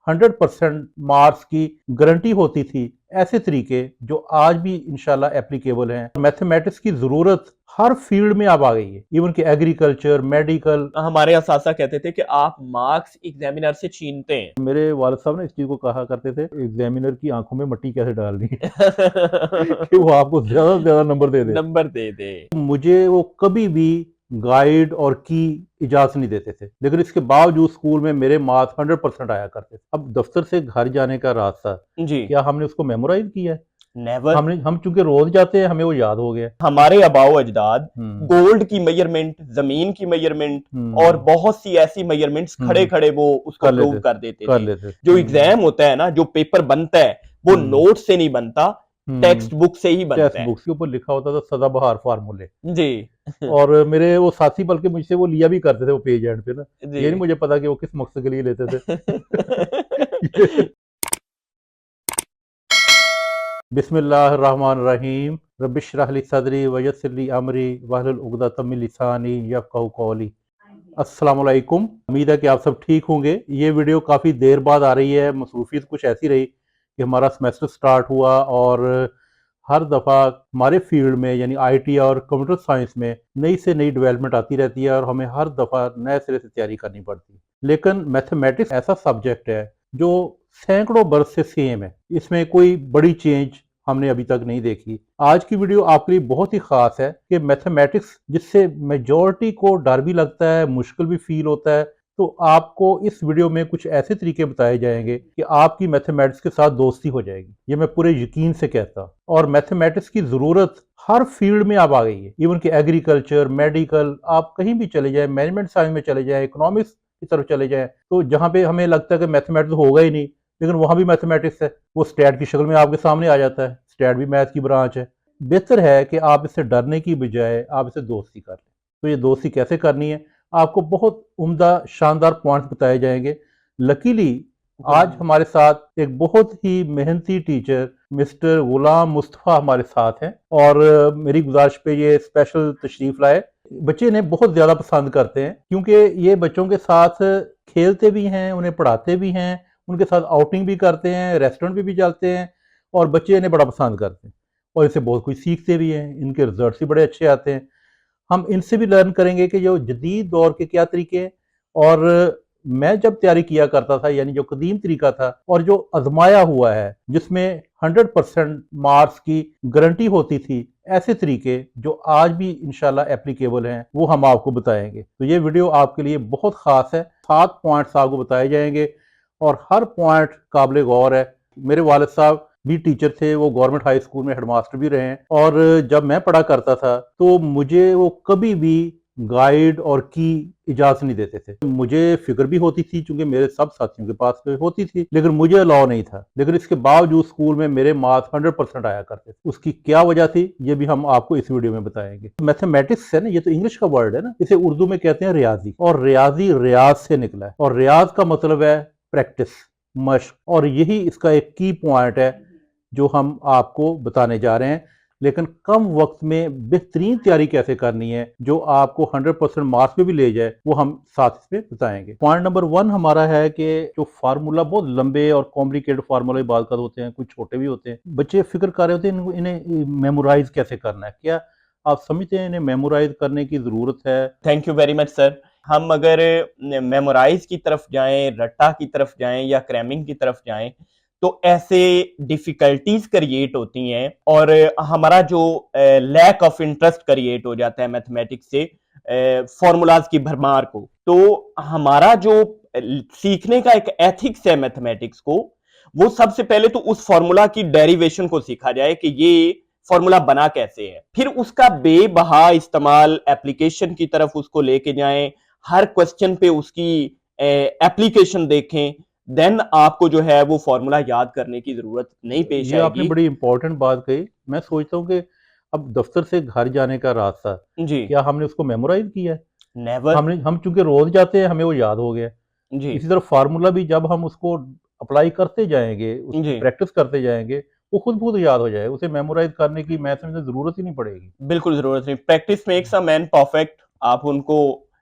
100% marks की guarantee होती थी, ऐसे तरीके जो आज भी इंशाल्लाह एप्लीकेबल हैं। मैथमेटिक्स की ज़रूरत हर फील्ड में अब आ गई है, इवन कि एग्रीकल्चर, मेडिकल। हमारे असासा कहते थे कि आप मार्क्स एग्जामिनर से छीनते हैं। मेरे वालिद साहब ने इस चीज़ को कहा करते थे, एग्जामिनर की आंखों में मट्टी कैसे डालनी है कि वो आपको ज़्यादा से ज़्यादा नंबर दे दे। नंबर दे दे। मुझे वो कभी भी गाइड और की इजाज़त नहीं देते थे, लेकिन इसके बावजूद स्कूल में मेरे मार्क्स 100% आया करते थे। अब दफ्तर से घर जाने का रास्ता, जी। क्या हमने उसको मेमोराइज किया है? नेवर। हम चूंकि रोज जाते हैं, हमें वो याद हो गया। हमारे आबाओ अजदाद हम्म गोल्ड की मेजरमेंट, जमीन की मेजरमेंट और हम्म बहुत सी ऐसी मेजरमेंट्स खड़े हम्म खड़े वो उसको कर प्रूव लेते कर देते कर थे। लेते जो एग्जाम होता है ना, जो पेपर बनता है, वो हम्म नोट से नहीं बनता, हम्म टेक्स्ट बुक से ही टेक्स्ट बनता है। बुक्स के ऊपर लिखा होता था सदाबहार फार्मूले। जी। और मेरे वो साथी बल्कि मुझसे वो लिया भी करते थे, वो पेज एंड पे ना। जी। ये नहीं मुझे पता कि वो किस मकसद के लिए लेते थे। ये बिस्मिल्लाहिर्रहमानिर्रहीम, रब्बिश्रह ली सदरी वयस्सिर ली अमरी वहलुल उक़दतम मिन लिसानी यफ़क़हू क़ौली। अस्सलाम वालेकुम। उम्मीद है कि आप सब ठीक होंगे। ये वीडियो काफ़ी देर बाद आ रही है। मसरूफियत कुछ ऐसी रही कि हमारा सेमेस्टर स्टार्ट हुआ और हर दफ़ा हमारे फील्ड में यानी आईटी और कंप्यूटर साइंस में नई से नई डेवलपमेंट आती रहती है और हमें हर दफ़ा नए सिरे से तैयारी करनी पड़ती है। लेकिन मैथमेटिक्स ऐसा सब्जेक्ट है जो सैकड़ों बरस से सेम है, इसमें कोई बड़ी चेंज हमने अभी तक नहीं देखी। आज की वीडियो आपके लिए बहुत ही ख़ास है कि मैथमेटिक्स जिससे मेजॉरिटी को डर भी लगता है, मुश्किल भी फील होता है, तो आपको इस वीडियो में कुछ ऐसे तरीके बताए जाएंगे कि आपकी मैथमेटिक्स के साथ दोस्ती हो जाएगी। ये मैं पूरे यकीन से कहता हूँ। और मैथमेटिक्स की ज़रूरत हर फील्ड में अब आ गई है, इवन कि एग्रीकल्चर, मेडिकल, आप कहीं भी चले जाएं, मैनेजमेंट साइंस में चले जाएं, इकोनॉमिक्स की तरफ चले जाएं, तो जहाँ पे हमें लगता है कि मैथमेटिक्स होगा ही नहीं, लेकिन वहाँ भी मैथमेटिक्स है। वो स्टैट की शक्ल में आपके सामने आ जाता है। स्टैट भी मैथ की ब्रांच है। बेहतर है कि आप इससे डरने की बजाय आप इससे दोस्ती कर लें। तो ये दोस्ती कैसे करनी है, आपको बहुत उम्दा शानदार पॉइंट्स बताए जाएंगे। लकीली आज हमारे साथ एक बहुत ही मेहनती टीचर मिस्टर गुलाम मुस्तफ़ा हमारे साथ हैं और मेरी गुजारिश पे ये स्पेशल तशरीफ़ लाए। बच्चे इन्हें बहुत ज़्यादा पसंद करते हैं क्योंकि ये बच्चों के साथ खेलते भी हैं, उन्हें पढ़ाते भी हैं, उनके साथ आउटिंग भी करते हैं, रेस्टोरेंट भी जाते हैं और बच्चे इन्हें बड़ा पसंद करते हैं और इनसे बहुत कुछ सीखते भी हैं। इनके रिजल्ट्स भी बड़े अच्छे आते हैं। हम इनसे भी लर्न करेंगे कि जो जदीद दौर के क्या तरीके हैं और मैं जब तैयारी किया करता था यानी जो कदीम तरीका था और जो आजमाया हुआ है जिसमें 100% मार्क्स की गारंटी होती थी, ऐसे तरीके जो आज भी इंशाल्लाह एप्लीकेबल हैं, वो हम आपको बताएंगे। तो ये वीडियो आपके लिए बहुत ख़ास है। 7 पॉइंट्स आपको बताए जाएंगे और हर पॉइंट काबिल गौर है। मेरे वालिद साहब भी टीचर थे, वो गवर्नमेंट हाई स्कूल में हेडमास्टर भी रहे हैं और जब मैं पढ़ा करता था तो मुझे वो कभी भी गाइड और की इजाज़त नहीं देते थे। मुझे फिक्र भी होती थी क्योंकि मेरे सब साथियों के पास तो होती थी, लेकिन मुझे अलाउ नहीं था। लेकिन इसके बावजूद स्कूल में मेरे मार्क्स 100% आया करते थे। उसकी क्या वजह थी, ये भी हम आपको इस वीडियो में बताएंगे। मैथमेटिक्स है ना, ये तो इंग्लिश का वर्ड है ना, इसे उर्दू में कहते हैं रियाजी, और रियाजी रियाज से निकला है और रियाज का मतलब है प्रैक्टिस, मश्क, और यही इसका एक की पॉइंट है जो हम आपको बताने जा रहे हैं। लेकिन कम वक्त में बेहतरीन तैयारी कैसे करनी है जो आपको 100% मार्क्स पे भी ले जाए, वो हम साथ इसमें बताएंगे। पॉइंट नंबर 1 हमारा है कि जो फार्मूला बहुत लंबे और कॉम्प्लिकेटेड फार्मूला बात कर होते हैं, कुछ छोटे भी होते हैं, बच्चे फिक्र कर रहे होते हैं इन्हें मेमोराइज कैसे करना है। क्या आप समझते हैं इन्हें मेमोराइज करने की जरूरत है? Thank you very much sir. हम अगर मेमोराइज की तरफ जाएं, रट्टा की तरफ जाएं या क्रैमिंग की तरफ जाएं, तो ऐसे डिफिकल्टीज क्रिएट होती हैं और हमारा जो लैक ऑफ इंटरेस्ट क्रिएट हो जाता है मैथमेटिक्स से, फॉर्मूलाज की भरमार को। तो हमारा जो सीखने का एक एथिक्स है मैथमेटिक्स को, वो सबसे पहले तो उस फॉर्मूला की डेरिवेशन को सीखा जाए कि ये फॉर्मूला बना कैसे है, फिर उसका बेबहा इस्तेमाल एप्लीकेशन की तरफ उसको लेके जाएं, हर क्वेश्चन पे उसकी एप्लीकेशन देखें, देन आपको जो है वो फॉर्मूला याद करने की जरूरत नहीं पेश ये आपने आएगी। बड़ी इंपॉर्टेंट बात कही। मैं सोचता हूँ कि अब दफ्तर से घर जाने का रास्ता, जी। क्या हमने उसको मेमोराइज किया है? नेवर। हम चूंकि रोज जाते हैं, हमें वो याद हो गया। जी। इसी तरह फार्मूला भी जब हम उसको अप्लाई करते जाएंगे, उसकी जी। प्रैक्टिस करते जाएंगे, वो खुद खुद याद हो जाएगा। उसे मेमोराइज करने की मैं समझता जरूरत ही नहीं पड़ेगी। बिल्कुल जरूरत नहीं। Practice makes a man perfect. आप उनको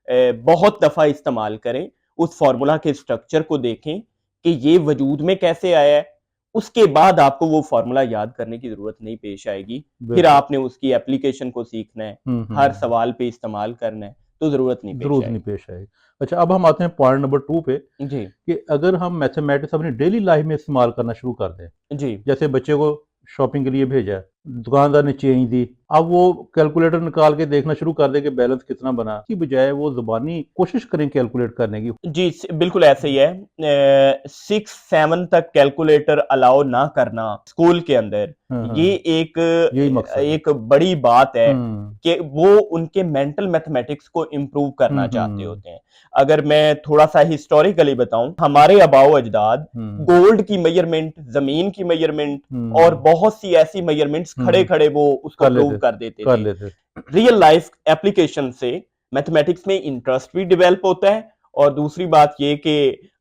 बहुत दफा इस्तेमाल करें, उस फॉर्मूला के स्ट्रक्चर को देखें कि ये वजूद में कैसे आया है, उसके बाद आपको वो फॉर्मूला याद करने की जरूरत नहीं पेश आएगी। फिर बिल्कुल। आपने उसकी एप्लीकेशन को सीखना है, हर सवाल पे इस्तेमाल करना है, तो जरूरत नहीं पेश जरूरत नहीं आएगी। पेश आएगी। अच्छा, अब हम आते हैं पॉइंट नंबर 2 पे जी, कि अगर हम मैथमेटिक्स अपनी डेली लाइफ में इस्तेमाल करना शुरू कर दें, जी, जैसे बच्चे को शॉपिंग के लिए भेजा है, दुकानदार ने चेंज दी, अब वो कैलकुलेटर निकाल के देखना शुरू कर दे कि बैलेंस कितना बना, इसकी बजाय वो ज़ुबानी कोशिश करें कैलकुलेट करने की। जी, बिल्कुल ऐसे ही है। 6-7 तक कैलकुलेटर अलाउ ना करना स्कूल के अंदर, हाँ, ये हाँ, एक यही मकसद है। एक बड़ी बात है हुँ, कि वो उनके मेंटल मैथमेटिक्स को इम्प्रूव करना हुँ, चाहते हुँ, होते हैं। अगर मैं थोड़ा सा हिस्टोरिकली बताऊं, हमारे आबाओ अजदाद हुँ, गोल्ड की मेजरमेंट, जमीन की मेजरमेंट और हुँ, बहुत सी ऐसी मेजरमेंट्स खड़े हुँ, खड़े वो उसको कर प्रूव लेते कर देते कर थे। लेते। रियल लाइफ एप्लीकेशन से मैथमेटिक्स में इंटरेस्ट भी डेवलप होता है, और दूसरी बात ये कि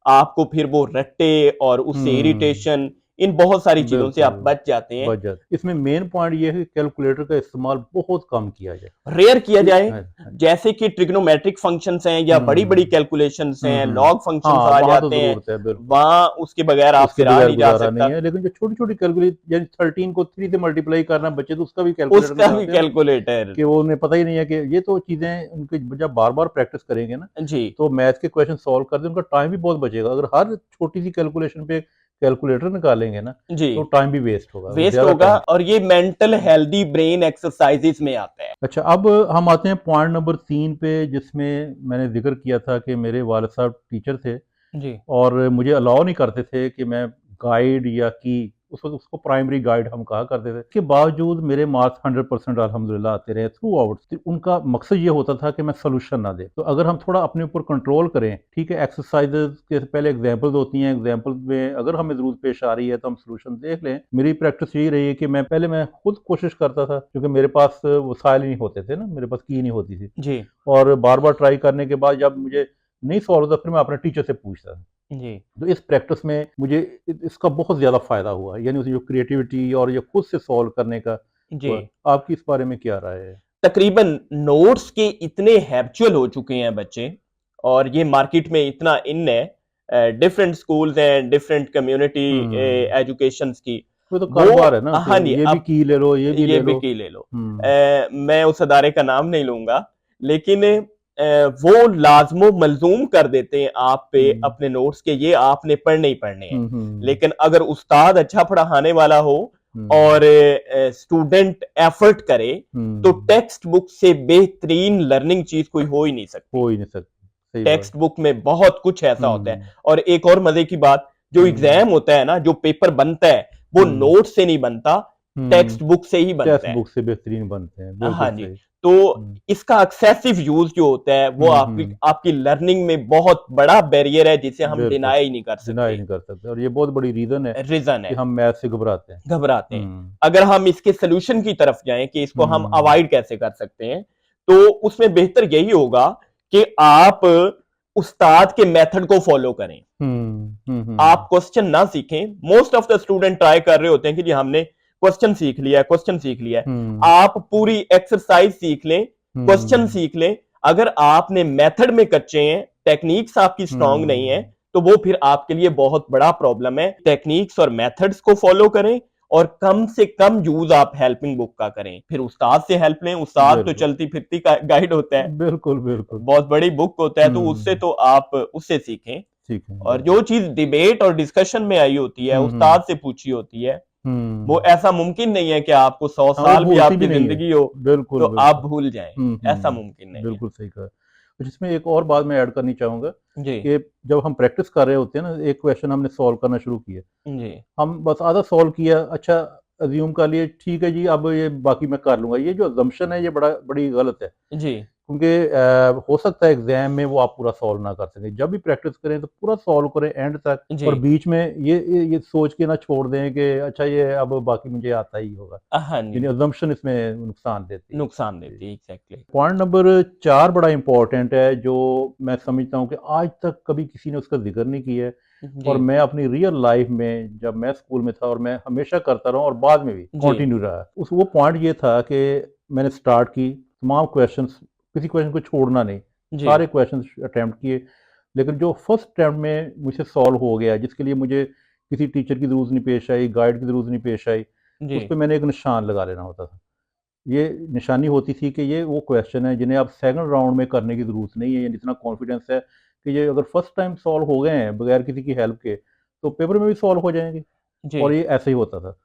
आपको फिर वो रट्टे और उससे हुँ। इरिटेशन, इन बहुत सारी चीजों से बिल्कुल, आप बच जाते हैं। बच जाता। इसमें मेन पॉइंट ये है कि कैलकुलेटर का इस्तेमाल बहुत कम किया जाए। रेयर किया जाए, हाँ, हाँ। जैसे कि ट्रिग्नोमेट्रिक फंक्शंस हैं या बड़ी बड़ी हुँ, कैलकुलेशंस हैं, हुँ। लॉग फंक्शंस हाँ, आ वहाँ तो जाते हैं, ज़रूरत है, बिल्कुल। वहां उसके बगैर उसके आपसे रहा बगैर नहीं जा गुज़ारा नहीं सकता। है, लेकिन जो छोटी-छोटी कैलकुलेट यानी 13 को 3 से मल्टीप्लाई करना बच्चे तो उसका भी कैलकुलेटर उसका भी निकालते हैं ना, कैलकुलेटर। कि वो उन्हें पता ही नहीं है कि ये तो चीज़ें उनकी जब बार-बार प्रैक्टिस करेंगे ना, जी, तो मैथ्स के क्वेश्चन सॉल्व करते उनका टाइम भी बहुत बचेगा। अगर हर छोटी-सी कैलकुलेशन पे कैलकुलेटर निकालेंगे ना, जी, तो टाइम भी वेस्ट होगा, वो वेस्ट ज़्यादा होगा, टाइम। और ये मेंटल हेल्दी ब्रेन एक्सरसाइजेस में आता है। अच्छा, अब हम आते हैं पॉइंट नंबर 3 पे, जिसमें मैंने ज़िक्र किया था कि मेरे वालिद साहब टीचर थे जी, और मुझे अलाउ नहीं करते थे कि मैं गाइड या की उस वक़्त उसको प्राइमरी गाइड हम कहा करते थे। इसके बावजूद मेरे मार्क्स 100% अल्हम्दुलिल्लाह आते रहे थ्रू आउट। तो उनका मकसद ये होता था कि मैं सॉल्यूशन ना दें। तो अगर हम थोड़ा अपने ऊपर कंट्रोल करें, ठीक है, एक्सरसाइज़ेज़ के पहले एग्ज़ाम्पल्स होती हैं, एग्ज़ाम्पल में अगर हमें ज़रूरत पेश आ रही है तो हम सॉल्यूशन देख लें। मेरी प्रैक्टिस यही रही है कि मैं पहले खुद कोशिश करता था, क्योंकि मेरे पास वसाइल नहीं होते थे ना, मेरे पास की नहीं होती थी। जी, और बार-बार ट्राई करने के बाद जब मुझे नहीं सॉल्व होता, फिर मैं अपने टीचर से पूछता था। जी, तो इस प्रैक्टिस में मुझे इसका बहुत ज़्यादा फ़ायदा हुआ, यानी उसकी जो क्रिएटिविटी और ये खुद से सॉल्व करने का जी। हुआ। आपकी इस बारे में क्या राय है? तकरीबन नोट्स के इतने हैबिचुअल हो चुके हैं बच्चे, और ये मार्केट में इतना इन है, डिफरेंट स्कूल्स हैं, डिफरेंट कम्युनिटी हुँ, एजुकेशंस की। वो तो वो कारोबार है ना कि हाँ जी, ये भी अब की ले लो, ये भी ये ले लो। भी ले लो। हुँ, मैं उस अदारे का नाम नहीं लूंगा, लेकिन वो लाजमो मलजूम कर देते हैं आप पे हुँ, अपने नोट्स के, ये आपने पढ़ने ही पढ़ने हैं। हुँ, हुँ, लेकिन अगर उस्ताद अच्छा पढ़ाने वाला हो हुँ, और स्टूडेंट एफर्ट करे, तो हुँ, टेक्स्ट बुक से बेहतरीन लर्निंग चीज कोई हो ही नहीं सकती। हो ही नहीं सकती, सही बात। टेक्स्ट बुक में बहुत कुछ ऐसा होता है। हुँ, और एक और मजे की बात, जो हुँ, एग्जाम होता है ना, जो पेपर बनता है, वो हुँ, नोट से नहीं बनता, हुँ, टेक्स्ट बुक से ही टेक्स्ट बनता है। बुक से बेहतरीन बनते हैं, बिल्कुल हाँ जी, सही। तो हुँ, इसका एक्सेसिव यूज जो होता है, वो हुँ, आपकी हुँ, आपकी लर्निंग में बहुत बड़ा बैरियर है, जिसे हम बिल्कुल, डिनाई नहीं कर डिनाई सकते। नहीं कर सकते और ये बहुत बड़ी रीज़न है रीजन कि है, हम मैथ से घबराते हैं। घबराते हैं। हुँ, अगर हम इसके सोल्यूशन की तरफ जाएं कि इसको हम हुँ, अवॉइड कैसे कर सकते हैं, तो उसमें बेहतर यही होगा कि आप उस्ताद के मेथड को फॉलो करें। हुँ, हुँ, आप हुँ, क्वेश्चन ना सीखें। Most of the student try कर रहे होते हैं कि जी हमने क्वेश्चन सीख लिया है, क्वेश्चन सीख लिया है। हुँ, आप पूरी एक्सरसाइज सीख लें, क्वेश्चन हुँ, सीख लें। अगर आपने मेथड में कच्चे हैं, टेक्निक्स आपकी स्ट्रांग नहीं है, हुँ, तो वो फिर आपके लिए बहुत बड़ा प्रॉब्लम है। टेक्निक्स और मेथड्स को फॉलो करें, और कम से कम यूज आप हेल्पिंग बुक का करें। फिर उस्ताद से हेल्प लें, उस्ताद तो बिल्कुल, चलती फिरती गाइड होता है, बिल्कुल, बिल्कुल। बहुत बड़ी बुक होता है, तो उससे हुँ, तो आप उससे सीखें। ठीक है, और बिल्कुल। जो चीज डिबेट और डिस्कशन में आई होती है, हुँ, हुँ, उस्ताद से पूछी होती है, वो हुँ। ऐसा मुमकिन नहीं है कि आपको 100 हाँ, वो साल भी भूलती भी आपकी नहीं है। जिंदगी हो बिल्कुल, तो आप बिल्कुल। भूल जाएं। हुँ, ऐसा हुँ, मुमकिन नहीं है। बिल्कुल सही कहा। और इसमें एक और बात मैं ऐड करनी चाहूँगा जी, कि जब हम प्रैक्टिस कर रहे होते हैं ना, एक क्वेश्चन हमने सॉल्व करना शुरू किया। जी, हम बस आधा सॉल्व किया, अच्छा अज़्यूम कर लिए, ठीक है जी, अब ये बाकी मैं कर लूँगा। ये जो अज़म्पशन है, ये बड़ी गलत है। जी, क्योंकि हो सकता है एग्ज़ाम में वो आप पूरा सॉल्व ना कर सकें। जब भी प्रैक्टिस करें तो पूरा सॉल्व करें एंड तक, जी। और बीच में ये सोच के ना छोड़ दें कि अच्छा ये अब बाकी मुझे आता ही होगा। हाँ जी, यानी अज़म्पशन इसमें नुकसान देती है। नुकसान जी। देती है, एग्जैक्टली। पॉइंट नंबर 4 बड़ा इम्पोर्टेंट है, जो मैं समझता हूँ कि आज तक कभी किसी ने उसका ज़िक्र नहीं किया है, जी, और मैं अपनी रियल लाइफ़ में जब मैं स्कूल में था और मैं हमेशा करता रहा हूँ और बाद में भी जी, कंटिन्यू रहा है। उस वो पॉइंट ये था कि मैंने स्टार्ट की तमाम क्वेश्चंस, किसी क्वेश्चन को छोड़ना नहीं, जी, सारे क्वेश्चंस अटेम्प्ट किए। लेकिन जो फर्स्ट अटेम्प्ट में मुझसे सॉल्व हो गया, जिसके लिए मुझे किसी टीचर की ज़रूरत नहीं पेश आई, गाइड की ज़रूरत नहीं पेश आई, जी उस पे मैंने एक निशान लगा लेना होता था। ये निशानी होती थी कि ये वो क्वेश्चन है जिन्हें आप सेकंड राउंड में करने की ज़रूरत नहीं है, या इतना कॉन्फिडेंस है कि ये अगर फर्स्ट टाइम सॉल्व हो गए हैं बगैर किसी की हेल्प के, तो पेपर में भी सॉल्व हो जाएँगे। जी और ये ऐसे ही होता था।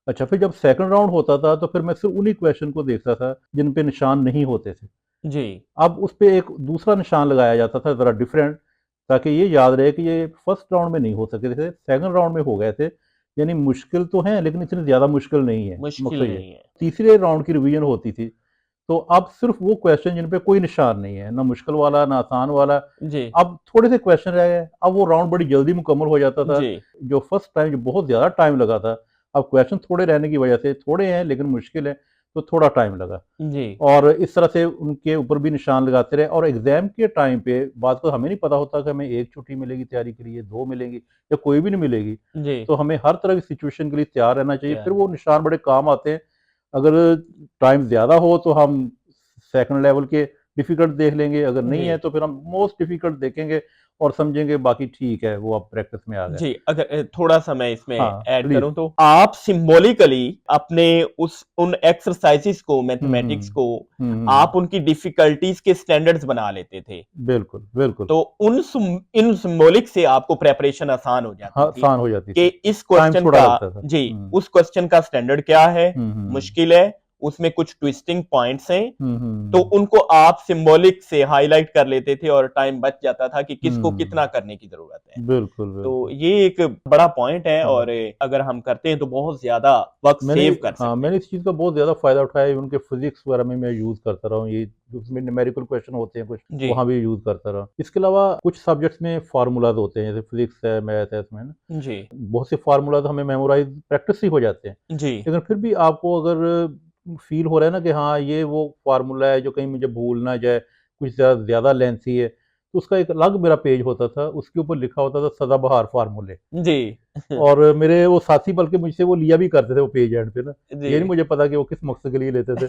अच्छा, फिर जब सेकंड राउंड होता था तो फिर मैं सिर्फ़ उन्हीं क्वेश्चन को देखता था जिन पे निशान नहीं होते थे। जी अब उस पे एक दूसरा निशान लगाया जाता था ज़रा डिफरेंट, ताकि ये याद रहे कि ये फर्स्ट राउंड में नहीं हो सके थे, सेकंड राउंड में हो गए थे। यानी मुश्किल तो हैं लेकिन इतनी ज़्यादा मुश्किल नहीं है, मुश्किल मकसद ये है। नहीं है। तीसरे राउंड की रिवीजन होती थी, तो अब सिर्फ़ वो क्वेश्चन जिन पे कोई निशान नहीं है, ना मुश्किल वाला, ना आसान वाला, जी अब थोड़े से क्वेश्चन रह गए। अब वो राउंड बड़ी जल्दी मुकम्मल हो जाता था। जी जो फर्स्ट टाइम जो बहुत ज़्यादा टाइम लगा था, अब क्वेश्चन थोड़े रहने की वजह से, थोड़े हैं लेकिन मुश्किल है, तो थोड़ा टाइम लगा। जी और इस तरह से उनके ऊपर भी निशान लगाते रहे, और एग्ज़ाम के टाइम पे बात को हमें नहीं पता होता कि हमें 1 छुट्टी मिलेगी तैयारी के लिए, 2 मिलेंगी या कोई भी नहीं मिलेगी। जी तो हमें हर तरह की सिचुएशन के लिए तैयार रहना चाहिए, तैयार फिर है। वो निशान बड़े काम आते हैं। अगर टाइम ज़्यादा हो तो हम सेकंड लेवल के डिफ़िकल्ट देख लेंगे, अगर नहीं जी है तो फिर हम मोस्ट डिफ़िकल्ट देखेंगे और समझेंगे बाकी ठीक है, वो अब प्रैक्टिस में आ गया। जी, अगर थोड़ा-सा मैं इसमें हाँ, ऐड प्लीज़। करूँ तो आप सिंबॉलिकली अपने उस उन एक्सरसाइज़ेज़ को, हुँ, मैथमेटिक्स हुँ। को हुँ, आप हुँ। उनकी डिफ़िकल्टीज़ के स्टैंडर्ड्स बना लेते थे। बिल्कुल, बिल्कुल। तो इन सिंबॉलिक से आपको प्रिपरेशन आसान हो हाँ, जाती थी आसान हो जाती कि थी। इस टाइम क्वेश्चन थोड़ा का लगता था। जी, हुँ। उस क्वेश्चन का स्टैंडर्ड क्या है, हुँ, हुँ। मुश्किल है, उसमें कुछ ट्विस्टिंग पॉइंट्स हैं, हुँ, तो हुँ। उनको आप सिंबॉलिक से हाइलाइट कर लेते थे और टाइम बच जाता था कि किसको कितना हुँ। करने की ज़रूरत है। बिल्कुल, तो बिल्कुल। ये एक बड़ा पॉइंट है हाँ। और अगर हम करते हैं तो बहुत ज़्यादा वक़्त मैंने सेव कर हाँ, सकते हैं। मैंने इस चीज़ का बहुत ज़्यादा फ़ायदा उठाया है, उनके फिज़िक्स वगैरह में मैं यूज़ करता रहा हूँ, ये उसमें न्यूमेरिकल क्वेश्चन होते हैं कुछ, जी, वहाँ भी यूज़ करता रहा। इसके अलावा कुछ सब्जेक्ट्स में फ़ॉर्मूलाज़ होते हैं, जैसे फिज़िक्स है, मैथ है, इसमें ना जी, बहुत से फ़ॉर्मूलाज़ हमें मेमोराइज़ प्रैक्टिस से ही हो जाते हैं। जी, लेकिन फिर भी आपको अगर फ़ील हो रहा है ना कि हाँ, ये वो फ़ॉर्मूला है जो कहीं मुझे भूल ना जाए, कुछ ज़्यादा लेंथी है, तो उसका एक अलग मेरा पेज होता था, उसके ऊपर लिखा होता था सदाबहार फ़ॉर्मूले। जी, और मेरे वो साथी बल्कि मुझसे वो लिया भी करते थे वो पेज एंड पे ना, ये नहीं जी। मुझे पता कि वो किस मकसद के लिए लेते थे।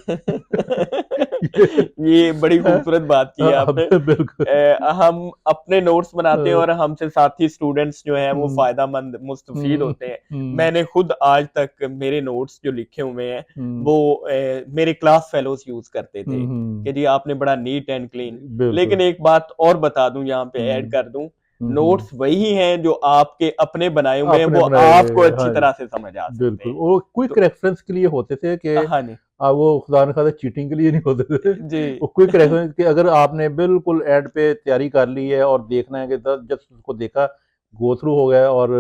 ये ये बड़ी खूबसूरत बात की है आपने। बिल्कुल। हम अपने नोट्स बनाते हैं अ, और हमसे साथी स्टूडेंट्स जो हैं वो हुँ, फ़ायदेमंद, मुस्तफ़ीद हुँ, होते हैं। हुँ, मैंने खुद आज तक मेरे नोट्स जो लिखे हुए हैं हुँ, वो मेरे क्लास फेलोज़ यूज़ करते थे हुँ, कि हुँ, जी आपने बड़ा नीट एंड क्लीन। बिल्कुल। लेकिन एक बात और बता दूँ यहाँ पे ऐड हुँ, कर दूँ, हुँ, नोट्स हुँ। वही हैं जो आपके अपने बनाए हुए हैं, आपने वो बनाए आपको हुए, अच्छी हाँ, तरह से समझ आ सकते बिल्कुल। हैं। वो क्विक तो रेफरेंस के लिए होते थे कि हाँ जी। वो खुदा न खास्ता चीटिंग के लिए नहीं होते थे। जी। वो क्विक रेफरेंस कि अगर आपने बिल्कुल एंड पे तैयारी कर ली है और देखना है कि जब उसको देखा, गो थ्रू हो गया और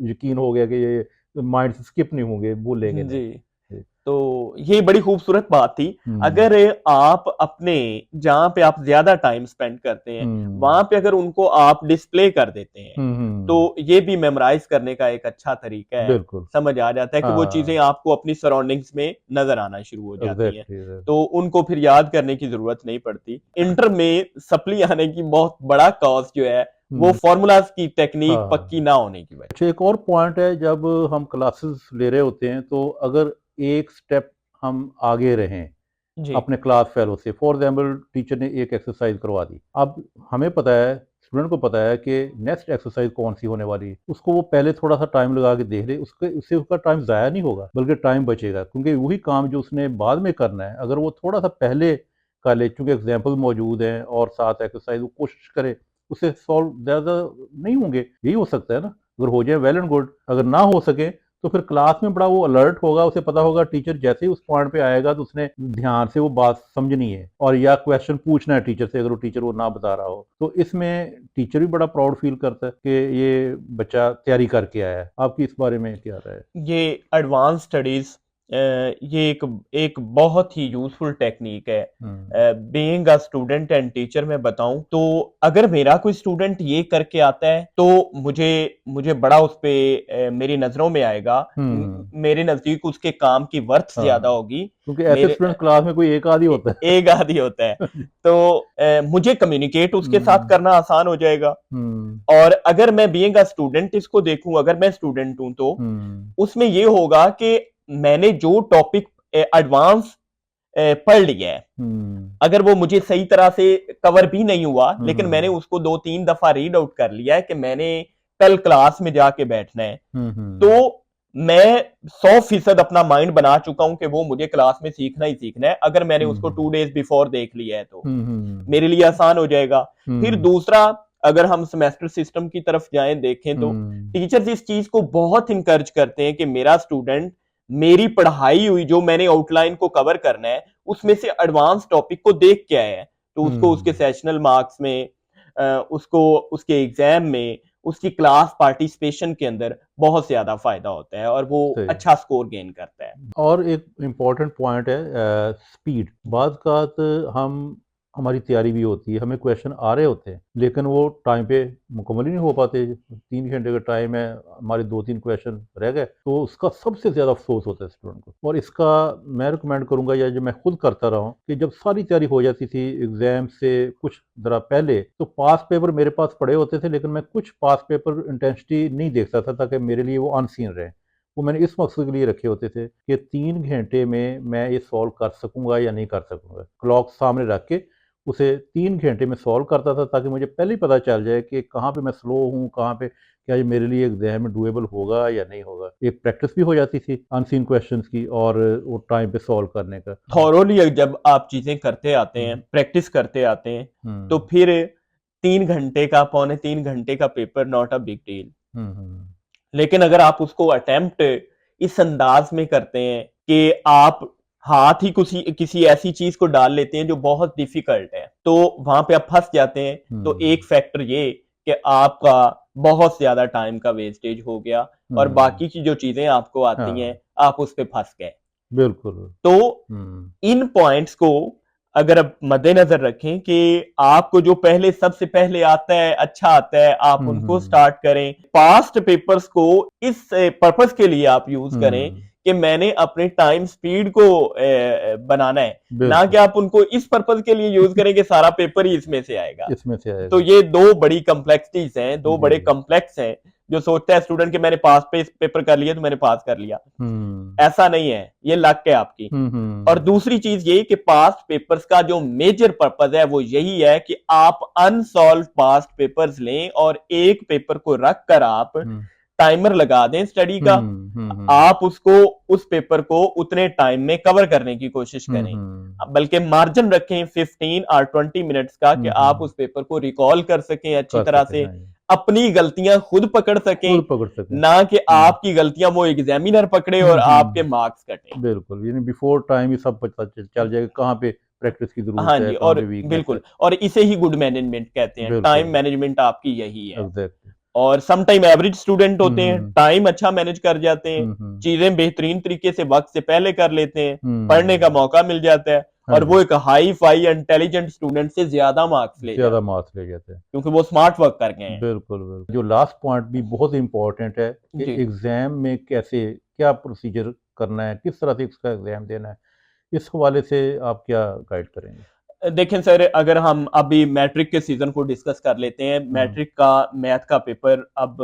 यकीन हो गया कि ये माइंड से स्किप नहीं होंगे, भूलेंगे नहीं। जी। जी। तो ये बड़ी खूबसूरत बात थी। हुँ, अगर आप अपने जहाँ पे आप ज़्यादा टाइम स्पेंड करते हैं, हुँ, वहाँ पे अगर उनको आप डिस्प्ले कर देते हैं, हुँ, हुँ, तो ये भी मेमोराइज़ करने का एक अच्छा तरीका है। बिल्कुल। समझ आ जाता है कि वो चीज़ें हाँ, आपको अपनी सराउंडिंग्स में नज़र आना शुरू हो जाती हैं। Exactly, exactly. तो उनको फिर याद करने की ज़रूरत नहीं पड़ती। इंटर में सप्ली आने की बहुत बड़ा कॉज़ जो है, वो हुँ, फ़ॉर्मूलाज़ की टेक्नीक पक्की हाँ। ना होने की वजह। अच्छा, एक और पॉइंट है, जब हम क्लासेस ले रहे होते हैं तो अगर एक स्टेप हम आगे रहें जी, अपने क्लास फेलो से, फॉर एग्जाम्पल टीचर ने एक एक्सरसाइज करवा दी, अब हमें पता है, स्टूडेंट को पता है कि नेक्स्ट एक्सरसाइज कौन सी होने वाली है, उसको वो पहले थोड़ा सा टाइम लगा के देख ले, उसके उससे उसका टाइम ज़ाया नहीं होगा बल्कि टाइम बचेगा, क्योंकि वही काम जो उसने बाद में करना है अगर वो थोड़ा सा पहले कर ले, चूँकि एग्जाम्पल मौजूद हैं और साथ एक्सरसाइज वो कोशिश करे, उससे सॉल्व ज़्यादा नहीं होंगे, यही हो सकता है ना। अगर हो जाए वेल एंड गुड, अगर ना हो सके तो फिर क्लास में बड़ा वो अलर्ट होगा, उसे पता होगा टीचर जैसे ही उस पॉइंट पे आएगा तो उसने ध्यान से वो बात समझनी है और या क्वेश्चन पूछना है टीचर से, अगर वो टीचर वो ना बता रहा हो, तो इसमें टीचर भी बड़ा प्राउड फील करता है कि ये बच्चा तैयारी करके आया है। आपकी इस बारे में क्या राय है? ये एडवांस स्टडीज़ ये एक बहुत ही यूज़फुल टेक्नीक है। Hmm, being a student and teacher मैं बताऊँ तो अगर मेरा कोई स्टूडेंट ये करके आता है तो मुझे मुझे बड़ा उस पे मेरी नज़रों में आएगा। हम्म, मेरे नज़दीक उसके काम की वर्थ ज़्यादा हाँ, होगी। क्योंकि ऐसे मेरे स्टूडेंट क्लास में कोई एक आध ही होता है। एक आध ही होता है। तो मुझे कम्युनिकेट उसके साथ हम्म, करना आसान हो जाएगा। हम्म, और अगर मैं बीइंग अ स्टूडेंट इसको देखूँ, अगर मैं स्टूडेंट हूँ तो हम्म, उसमें ये होगा कि मैंने जो टॉपिक एडवांस पढ़ लिया है, अगर वो मुझे सही तरह से कवर भी नहीं हुआ लेकिन मैंने उसको 2-3 दफा रीड आउट कर लिया है कि मैंने कल क्लास में जाके बैठना है, तो मैं 100% अपना माइंड बना चुका हूं कि वो मुझे क्लास में सीखना ही सीखना है। अगर मैंने उसको 2 डेज बिफोर देख लिया है तो मेरे लिए आसान हो जाएगा। फिर दूसरा, अगर हम सेमेस्टर सिस्टम की तरफ जाएं देखें तो टीचर्स इस चीज को बहुत इंकरेज करते हैं कि मेरा स्टूडेंट मेरी पढ़ाई हुई जो मैंने आउटलाइन को कवर करना है उसमें से एडवांस टॉपिक को देख के आए हैं, तो उसको उसके सेशनल मार्क्स में, उसको उसके एग्जाम में, उसकी क्लास पार्टिसिपेशन के अंदर बहुत ज्यादा फायदा होता है और वो अच्छा स्कोर गेन करता है। और एक इम्पॉर्टेंट पॉइंट है स्पीड। बात हम हमारी तैयारी भी होती है, हमें क्वेश्चन आ रहे होते हैं लेकिन वो टाइम पे मुकम्मल ही नहीं हो पाते। 3 घंटे का टाइम है, हमारे 2-3 क्वेश्चन रह गए, तो उसका सबसे ज़्यादा अफसोस होता है स्टूडेंट को। और इसका मैं रिकमेंड करूंगा, या जो मैं खुद करता रहा हूँ, कि जब सारी तैयारी हो जाती थी एग्जाम से कुछ ज़रा पहले, तो पास पेपर मेरे पास पड़े होते थे लेकिन मैं कुछ पास पेपर इंटेंसिटी नहीं देखता था ताकि मेरे लिए वो अनसीन रहे। वो मैंने इस मकसद के लिए रखे होते थे कि 3 घंटे में मैं ये सॉल्व कर सकूंगा या नहीं कर सकूंगा। क्लॉक सामने रख के उसे 3 घंटे में सॉल्व करता था ताकि मुझे पहले ही पता चल जाए कि कहाँ पे मैं स्लो हूँ, कहाँ पे क्या ये मेरे लिए एग्जाम में डुएबल होगा या नहीं होगा। एक प्रैक्टिस भी हो जाती थी अनसीन क्वेश्चंस की और वो टाइम पे सॉल्व करने का। थॉरोली जब आप चीजें करते आते हैं, प्रैक्टिस करते आते हैं, तो फिर 3 घंटे का, पौने 3 घंटे का paper not a big deal. लेकिन अगर आप उसको अटेम्प्ट इस अंदाज में करते हैं कि आप हाथ ही किसी ऐसी चीज को डाल लेते हैं जो बहुत डिफिकल्ट है, तो वहां पे आप फंस जाते हैं। तो एक फैक्टर ये कि आपका बहुत ज्यादा टाइम का वेस्टेज हो गया और बाकी की जो चीजें आपको आती हैं आप उस पे फंस गए। बिल्कुल। तो इन पॉइंट्स को अगर आप मद्देनजर रखें कि आपको जो पहले सबसे पहले आता है, अच्छा आता है, आप उनको स्टार्ट करें। पास्ट पेपर्स को इस पर्पस के लिए आप यूज करें कि मैंने अपने टाइम स्पीड को बनाना है, ना कि आप उनको इस पर्पस के लिए यूज करें कि सारा पेपर ही इसमें से आएगा। तो ये दो बड़ी कम्प्लेक्सिटीज हैं, दो बड़े कम्प्लेक्स हैं। जो सोचता है स्टूडेंट कि मैंने पास पे पेपर कर लिया तो मैंने पास कर लिया, ऐसा नहीं है, ये लक है आपकी। और दूसरी चीज ये कि पास्ट पेपर्स का जो मेजर पर्पस है वो यही है कि आप अनसॉल्व पास्ट पेपर्स लें और एक पेपर को रख कर आप टाइमर लगा दें स्टडी का, आप उसको उस पेपर को उतने टाइम में कवर करने की कोशिश करें, बल्कि मार्जिन रखें 15 और 20 मिनट्स का कि आप उस पेपर को रिकॉल कर सकें अच्छी तरह से, अपनी गलतियां खुद पकड़ सकें, ना कि आपकी गलतियां वो एग्जामिनर पकड़े और आपके मार्क्स कटें। बिल्कुल, यानी बिफोर टाइम ही सब पता चल जाएगा कहाँ पे प्रैक्टिस की जरूरत हाँ है, जी, और बिल्कुल, और इसे ही गुड मैनेजमेंट कहते हैं। टाइम मैनेजमेंट आपकी यही है। और सम टाइम एवरेज स्टूडेंट होते हैं, टाइम अच्छा मैनेज कर जाते हैं, चीजें बेहतरीन तरीके से वक्त से पहले कर लेते हैं, पढ़ने का मौका मिल जाता है, और वो एक हाई फाई इंटेलिजेंट स्टूडेंट से ज्यादा मार्क्स ले जाते हैं क्योंकि वो स्मार्ट वर्क कर गए हैं। बिल्कुल। जो लास्ट पॉइंट भी बहुत इंपॉर्टेंट है कि एग्जाम में कैसे क्या प्रोसीजर करना है, किस तरह से इसका एग्जाम देना है, इस हवाले से आप क्या गाइड करेंगे? देखें सर, अगर हम अभी मैट्रिक के सीजन को डिस्कस कर लेते हैं, मैट्रिक का मैथ का पेपर अब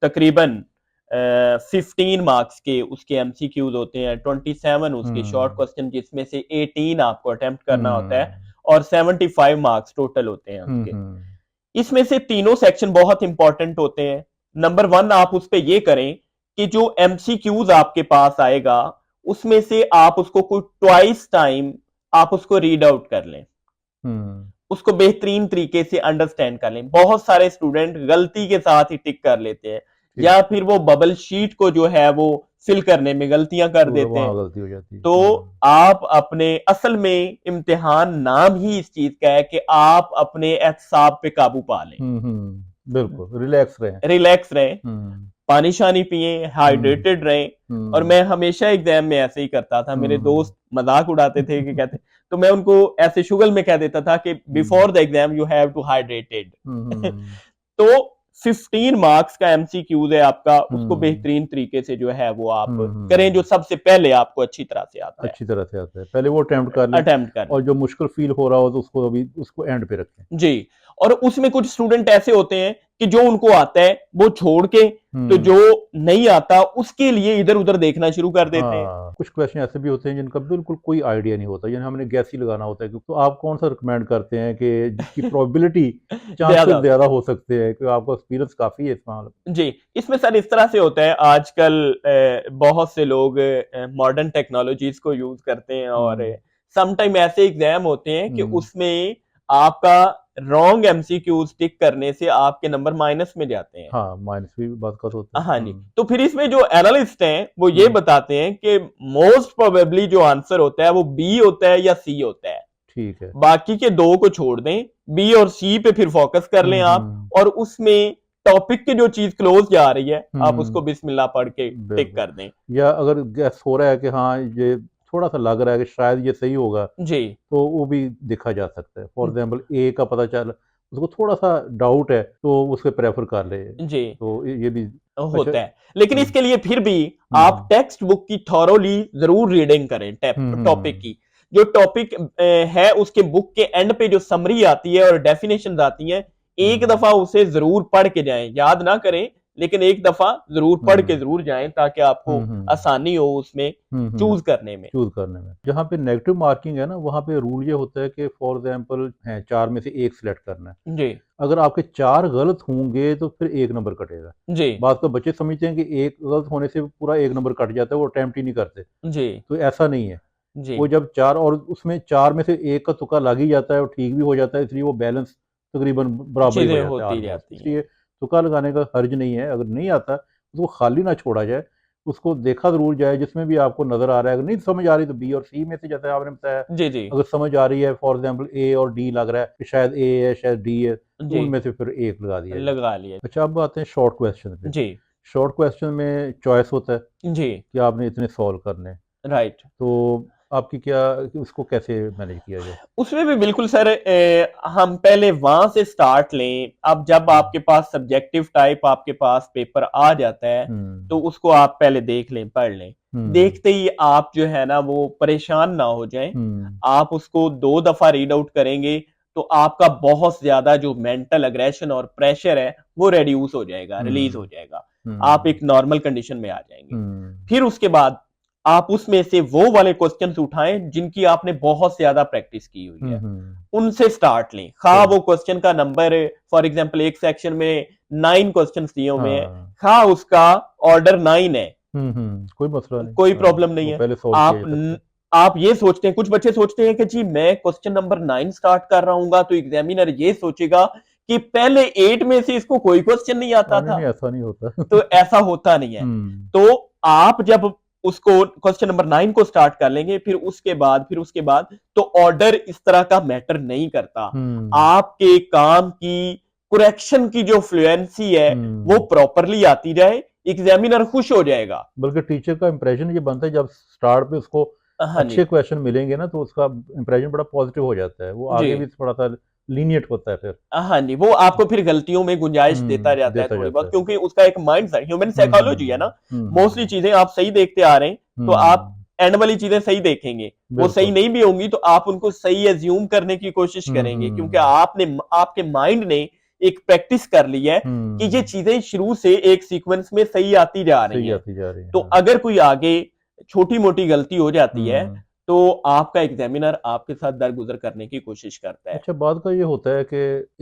तकरीबन 15 मार्क्स के उसके एमसीक्यूज होते हैं, 27 उसके शॉर्ट क्वेश्चन जिसमें से 18 आपको अटेम्प्ट करना होता है, और 75 मार्क्स टोटल होते हैं उसके। इसमें से तीनों सेक्शन बहुत इंपॉर्टेंट होते हैं। नंबर 1 आप उस पर यह करें कि जो एमसीक्यूज आपके पास आएगा उसमें से आप उसको कोई ट्वाइस टाइम आप उसको रीड आउट कर लें, उसको बेहतरीन तरीके से अंडरस्टैंड कर लें। बहुत सारे स्टूडेंट गलती के साथ ही टिक कर लेते हैं, या फिर वो बबल शीट को जो है वो फिल करने में गलतियां कर देते हैं। गलती हो जाती है। तो आप अपने, असल में इम्तिहान नाम ही इस चीज का है कि आप अपने एहसाब पे काबू पा लें। बिल्कुल, रिलैक्स रहें, पानी शानी पिए, हाइड्रेटेड रहें। और मैं हमेशा एग्जाम में ऐसे ही करता था। मेरे दोस्त मजाक उड़ाते थे कि कहते, तो मैं उनको ऐसे शुगल में कह देता था कि before the exam you have to hydrated. तो 15 मार्क्स का एमसीक्यूज है आपका, उसको बेहतरीन तरीके से जो है वो आप करें, जो सबसे पहले आपको अच्छी तरह से आता है, पहले वो अटेम्प्ट कर लें, और जो मुश्किल फील हो रहा हो तो उसको एंड पे रखें। जी, और उसमें कुछ स्टूडेंट ऐसे होते हैं कि जो उनको आता है वो छोड़ के, तो जो नहीं आता उसके लिए इधर उधर देखना शुरू कर देते हैं। हाँ, कुछ क्वेश्चन ऐसे भी होते हैं जिनका बिल्कुल कोई आइडिया नहीं होता, यानी हमने गैस ही लगाना होता है। तो आप कौन सा रिकमेंड करते हैं कि जिसकी प्रोबेबिलिटी चांसेस ज्यादा हो सकते हैं, क्योंकि आपका एक्सपीरियंस काफी है इसमें? जी, इसमें सर इस तरह से होता है, आजकल बहुत से लोग मॉडर्न टेक्नोलॉजीज को यूज करते हैं और सम टाइम ऐसे एग्जाम होते हैं कि उसमें आपका रॉन्ग एमसीक्यूज टिक करने से आपके नंबर माइनस में जाते हैं। हाँ, माइनस भी बात का होता है। हाँ जी, तो फिर इसमें जो एनालिस्ट हैं वो ये बताते हैं कि मोस्ट प्रोबेबली जो आंसर होता है वो बी होता है या सी होता है। ठीक है, बाकी के दो को छोड़ दें, बी और सी पे फिर फोकस कर लें आप, और उसमें टॉपिक की जो चीज क्लोज जा रही है आप उसको बिस्मिल्लाह पढ़ के टिक कर दें। या अगर गैस हो रहा है कि हाँ ये थोड़ा सा लग रहा है कि शायद ये सही होगा, जी, तो वो भी देखा जा सकता है। फॉर एग्जाम्पल ए का पता चल, उसको थोड़ा सा डाउट है तो उसके प्रेफर कर ले, जी, तो ये भी होता है। लेकिन इसके लिए फिर भी आप टेक्स्ट बुक की थॉरोली जरूर रीडिंग करें। टॉपिक की जो टॉपिक है उसके बुक के एंड पे जो समरी आती है और डेफिनेशंस आती हैं, एक दफा उसे जरूर पढ़ के जाएं। याद ना करें, लेकिन एक दफा जरूर पढ़ के जरूर जाएं ताकि आपको आसानी हो उसमें चूज करने में। जहाँ पे नेगेटिव मार्किंग है ना, वहाँ पे रूल ये होता है कि फॉर एग्जाम्पल है 4 में से एक सिलेक्ट करना है। जी, अगर आपके 4 गलत होंगे तो फिर 1 नंबर कटेगा। जी, बात तो बच्चे समझते हैं कि एक गलत होने से पूरा 1 नंबर कट जाता है, वो अटेम्प्ट ही नहीं करते। जी, तो ऐसा नहीं है। जी, वो जब 4 और उसमें 4 में से 1 का तुक्का लग ही जाता है और ठीक भी हो जाता है, इसलिए वो बैलेंस तकरीबन बराबर ही हो चीजें जाता है होती ऑलमोस्ट। जाती हैं। इसलिए तुक्का लगाने का हर्ज नहीं है। अगर नहीं आता उसको खाली ना छोड़ा जाए, उसको देखा ज़रूर जाए जिसमें भी आपको नज़र आ रहा है। अगर नहीं समझ आ रही तो बी और सी में से, जैसे आपने बताया। जी, जी, अगर समझ आ रही है, फॉर एग्जाम्पल ए और डी लग रहा है कि शायद ए है शायद डी है, तो जी, उनमें से फिर 1 लगा दिया जाए। लगा लिया। अच्छा, अब आते हैं शॉर्ट क्वेश्चन पे। जी, शॉर्ट क्वेश्चन में चॉइस होता है जी, कि आपने इतने सॉल्व करने हैं। राइट। तो आपकी क्या, उसको कैसे मैनेज किया जाए? उसमें भी बिल्कुल सर, हम पहले वहां से स्टार्ट लें। अब जब आपके पास सब्जेक्टिव टाइप आपके पास पेपर आ जाता है तो उसको आप पहले देख लें, पढ़ लें। देखते ही आप जो है ना वो परेशान ना हो जाएं। आप उसको 2 दफा रीड आउट करेंगे तो आपका बहुत ज्यादा जो मेंटल अग्रेशन और प्रेशर है वो रेड्यूस हो जाएगा, रिलीज हो जाएगा। आप एक नॉर्मल कंडीशन में आ जाएंगे। फिर उसके बाद आप उसमें से वो वाले क्वेश्चंस उठाएं जिनकी आपने बहुत ज्यादा प्रैक्टिस की हुई है, उनसे स्टार्ट लें। खा वो क्वेश्चन का नंबर, फॉर एग्जांपल एक सेक्शन में 9 क्वेश्चंस दिए हुए हैं, खा उसका ऑर्डर 9 है, कोई मसला नहीं, कोई प्रॉब्लम नहीं है। पहले सॉल्व किया जा सकता है। आप ये सोचते हैं, कुछ बच्चे सोचते हैं कि जी मैं क्वेश्चन नंबर 9 स्टार्ट कर रहा हूँ तो एग्जामिनर ये सोचेगा कि पहले 8 में से इसको कोई क्वेश्चन नहीं आता था। नहीं, ऐसा नहीं होता। तो ऐसा होता नहीं है। तो आप जब उसको क्वेश्चन नंबर 9 को स्टार्ट कर लेंगे, फिर उसके बाद तो ऑर्डर इस तरह का मैटर नहीं करता। आपके काम की करेक्शन की जो फ्लुएंसी है वो प्रॉपरली आती जाए, एग्जामिनर खुश हो जाएगा। बल्कि टीचर का इंप्रेशन ये बनता है, जब स्टार्ट पे उसको अच्छे क्वेश्चन मिलेंगे ना तो उसका इंप्रेशन बड़ा पॉजिटिव हो जाता है, वो आगे भी थोड़ा सा लीनियट होता है फिर। हाँ जी, वो आपको फिर गलतियों में गुंजाइश देता जाता है थोड़ी बहुत, क्योंकि उसका एक माइंड सेट, ह्यूमन साइकोलॉजी है ना। मोस्टली चीजें आप सही देखते आ रहे हैं तो आप एंड वाली चीजें सही देखेंगे, वो सही नहीं भी होंगी तो आप उनको सही एज्यूम करने की कोशिश करेंगे, क्योंकि आपके माइंड ने एक प्रैक्टिस कर ली है कि ये चीजें शुरू से एक सीक्वेंस में सही आती जा रही हैं। तो अगर कोई आगे छोटी मोटी गलती हो जाती है तो आपका एग्जामिनर आपके साथ दरगुजर करने की कोशिश करता है। अच्छा, बात का ये होता है कि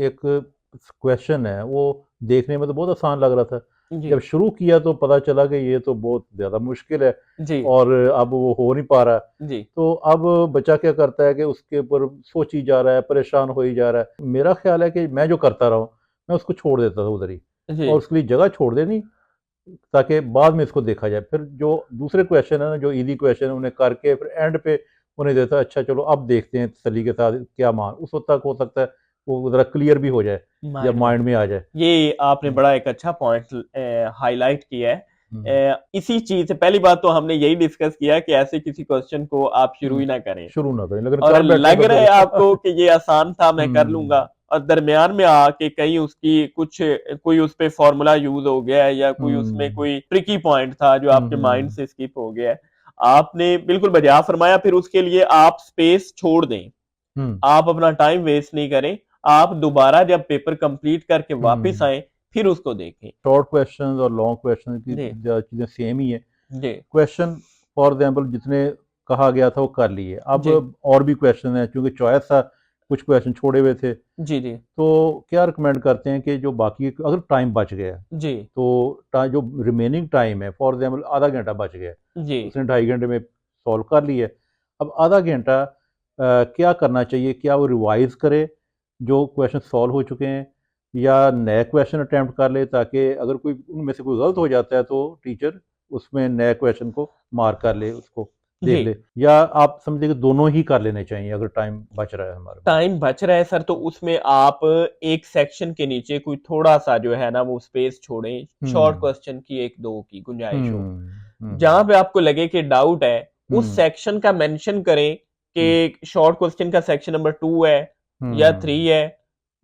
एक क्वेश्चन है वो देखने में तो बहुत आसान लग रहा था, जब शुरू किया तो पता चला कि ये तो बहुत ज्यादा मुश्किल है जी, और अब वो हो नहीं पा रहा जी, तो अब बच्चा क्या करता है कि उसके ऊपर सोची जा रहा है, परेशान हो ही जा रहा है। मेरा ख्याल है कि मैं जो करता रहा हूँ, मैं उसको छोड़ देता था उधर ही, और उसके लिए जगह छोड़ देनी ताकि बाद में इसको देखा जाए। फिर जो दूसरे क्वेश्चन है ना, जो इजी क्वेश्चन है, उन्हें करके फिर एंड पे उन्हें देता है, अच्छा चलो अब देखते हैं तसल्ली के साथ क्या मान उस वक्त तक हो सकता है वो ज़रा क्लियर भी हो जाए या माइंड में आ जाए। ये आपने बड़ा एक अच्छा पॉइंट हाईलाइट किया है। इसी चीज से पहली बात तो हमने यही डिस्कस किया कि ऐसे किसी क्वेश्चन को आप शुरू ही ना करें, लेकिन और लग रहा है आपको कि ये आसान था, मैं कर लूंगा, और दरमियान में आके कहीं उसकी कोई उस पे फॉर्मूला यूज हो गया है या कोई उसमें कोई ट्रिकी पॉइंट था जो आपके माइंड से स्किप हो गया है। आपने बिल्कुल बजा फरमाया, फिर उसके लिए आप स्पेस छोड़ दें, आप अपना टाइम वेस्ट नहीं करें, आप दोबारा जब पेपर कंप्लीट करके वापस आए फिर उसको देखें। शॉर्ट क्वेश्चंस और लॉन्ग क्वेश्चन की जी चीजें सेम ही है। जी क्वेश्चन फॉर एग्जाम्पल जितने कहा गया था वो कर लिए, अब जी और भी क्वेश्चन है, क्योंकि चॉइस था, कुछ क्वेश्चन छोड़े हुए थे। जी जी तो क्या रिकमेंड करते हैं कि जो बाकी अगर टाइम बच गया जी तो जो रिमेनिंग टाइम है, फॉर एग्जाम्पल आधा घंटा बच गया, जी उसने 2.5 घंटे में सॉल्व कर लिया, अब आधा घंटा क्या करना चाहिए? क्या वो रिवाइज करे जो क्वेश्चन सॉल्व हो चुके हैं, या नए क्वेश्चन अटेम्प्ट कर ले, ताकि अगर कोई उनमें से कोई गलत हो जाता है तो टीचर उसमें नए क्वेश्चन को मार्क कर ले, उसको देख जी ले, या आप समझे कि दोनों ही कर लेने चाहिए अगर टाइम बच रहा है हमारे पास? टाइम बच रहा है सर तो उसमें आप एक सेक्शन के नीचे कोई थोड़ा सा जो है ना वो स्पेस छोड़ें, शॉर्ट हम्म क्वेश्चन की एक दो की गुंजाइश हो। जहां हम्म पे आपको लगे कि डाउट है उस हम्म सेक्शन का मेंशन करें हम्म कि शॉर्ट क्वेश्चन का सेक्शन नंबर 2 है या 3 है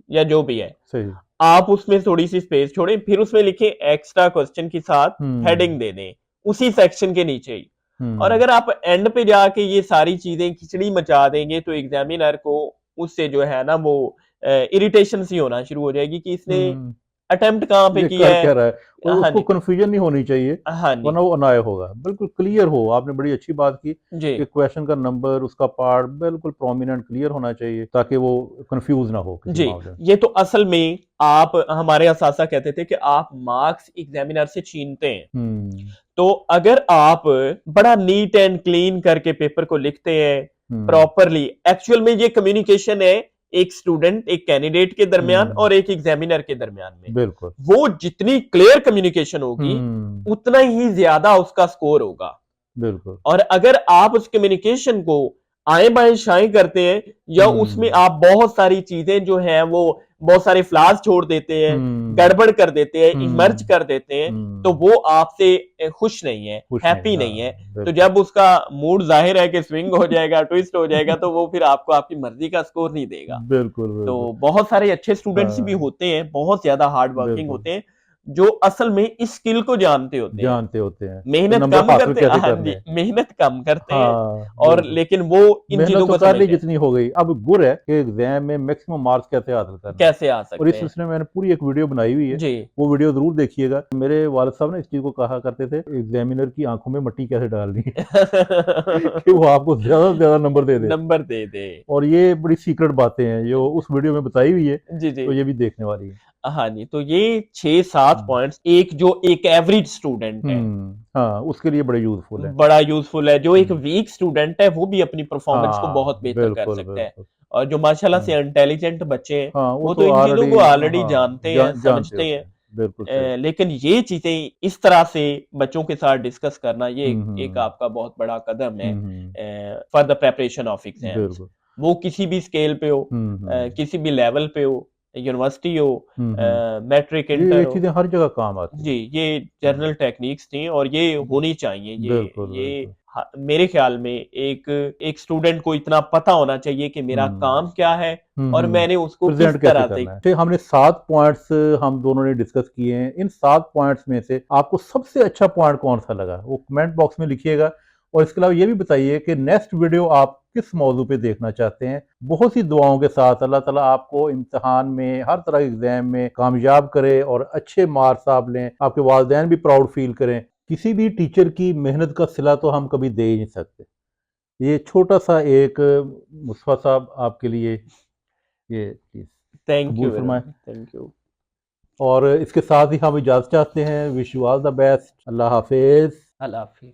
या जो भी है। सही। आप उसमें थोड़ी सी स्पेस छोड़ें, फिर उसमें लिखें एक्स्ट्रा क्वेश्चन के साथ हेडिंग दे दें उसी सेक्शन के नीचे ही। और हम्म अगर आप एंड पे जाके ये सारी चीजें खिचड़ी मचा देंगे तो एग्जामिनर को उससे जो है ना वो इरिटेशन सी होना शुरू हो जाएगी कि इसने हम्म अटेम्प्ट कहाँ पे ये किया कर है। क्या रहा है, और हाँ उसको जी कंफ्यूजन नहीं होनी चाहिए, हाँ जी वरना वो अनाय होगा। बिल्कुल क्लियर हो, आपने बड़ी अच्छी बात की जी कि क्वेश्चन का नंबर, उसका पार्ट बिल्कुल प्रोमिनेंट क्लियर होना चाहिए, ताकि वो कंफ्यूज ना हो किसी जी। मामले में। ये तो असल में आप हमारे असासा कहते थे कि आप मार्क्स एग्जामिनर से छीनते हैं। हम्म तो अगर आप बड़ा नीट एंड क्लीन करके पेपर को लिखते हैं हम्म प्रॉपरली, एक्चुअल में ये कम्युनिकेशन है एक स्टूडेंट एक कैंडिडेट के दरमियान हम्म और एक एग्जामिनर के दरमियान में। बिल्कुल। वो जितनी क्लियर कम्युनिकेशन होगी उतना ही ज्यादा उसका स्कोर होगा। बिल्कुल। और अगर आप उस कम्युनिकेशन को आए बाएं शाएं करते हैं या उसमें हम्म आप बहुत सारी चीजें जो हैं वो बहुत सारे फ्लास छोड़ देते हैं, हम्म गड़बड़ कर देते हैं, इमर्ज हम्म कर देते हैं, तो हम्म वो आपसे खुश नहीं है, कुछ नहीं, हैप्पी नहीं है। हाँ तो बिल्कुल। जब उसका मूड जाहिर है कि स्विंग हो जाएगा, ट्विस्ट हो जाएगा, तो वो फिर आपको आपकी मर्जी का स्कोर नहीं देगा। बिल्कुल बिल्कुल। तो बहुत सारे अच्छे स्टूडेंट्स भी हाँ होते हैं, बहुत ज्यादा हार्ड वर्किंग बिल्कुल, होते हैं, जो असल में इस स्किल को जानते होते हैं। जानते होते हैं कि मेहनत नंबर कम हासिल करते, कैसे हाँ करने जी, हैं। मेहनत कम करते हैं हाँ और बिल्कुल। लेकिन वो इन मेहनत चीजों तो को कर ली समझते हैं जितनी हो गई, अब गुर है कि एग्जाम में मैक्सिमम मार्क्स कैसे हासिल करने हैं। कैसे आ और सकते इस हैं। सिलसिले में मैंने पूरी एक वीडियो बनाई हुई है, जी वो वीडियो जरूर देखिएगा। मेरे वालिद साहब ने इस चीज़ को कहा करते थे, एग्जामिनर की आंखों में मट्टी कैसे डालनी है कि वो आपको ज़्यादा से ज़्यादा नंबर दे दे। नंबर दे दे। और ये बड़ी सीक्रेट बातें हैं जो उस वीडियो में बताई हुई है, जी जी तो ये भी देखने वाली है। हाँ जी, तो ये 6-7 हम्म पॉइंट्स एक जो एक एवरेज स्टूडेंट है हाँ, उसके लिए बड़े यूजफुल है। बड़ा यूजफुल है, जो एक हम्म, वीक स्टूडेंट है वो भी अपनी परफॉर्मेंस को बहुत हाँ बेहतर कर बिल्कुल सकता है। बिल्कुल। और जो माशाल्लाह हाँ से इंटेलिजेंट बच्चे हैं हाँ, वो वो तो तो इन चीजों ऑलरेडी, को ऑलरेडी हाँ जानते हैं, जानते समझते हैं। होते हैं, बिल्कुल सही। लेकिन ये चीजें इस तरह से बच्चों के साथ डिस्कस करना ये एक हम्म आपका बहुत बड़ा कदम है hmm for the preparation of exams. बिल्कुल। वो किसी भी स्केल पे हो, हम्म किसी भी लेवल पे हो, यूनिवर्सिटी हो, हम्म मैट्रिक ये इंटर हो। चीजें हर जगह काम आती जी, हैं। ये जनरल हम्म, टेक्निक्स थी और ये होनी चाहिए। बिल्कुल ये बिल्कुल। मेरे ख्याल में एक एक स्टूडेंट को इतना पता होना चाहिए कि मेरा काम क्या है और मैंने उसको किस प्रेजेंट कैसे तरह से। करना है। फिर हमने 7 पॉइंट्स हम दोनों ने डिस्कस किए हैं। इन 7 पॉइंट्स में से आपको सबसे अच्छा पॉइंट कौन सा लगा, वो कमेंट बॉक्स में लिखिएगा। और इसके अलावा ये भी बताइए कि नेक्स्ट वीडियो आप किस मौजू पे देखना चाहते हैं। बहुत सी दुआओं के साथ अल्लाह ताला आपको इम्तिहान में, हर तरह के एग्जाम में कामयाब करे और अच्छे मार्क्स आप लें, आपके वालिदैन भी प्राउड फील करें। किसी भी टीचर की मेहनत का सिला तो हम कभी दे ही नहीं सकते। ये छोटा सा एक मुस्तफा साहब आपके लिए ये चीज़ थैंक कबूल यू वेरी फरमाएं। Much, thank you. और इसके साथ ही हम इजाज़त चाहते हैं। Wish you all the best. अल्लाह हाफिज़। अल्लाह हाफिज।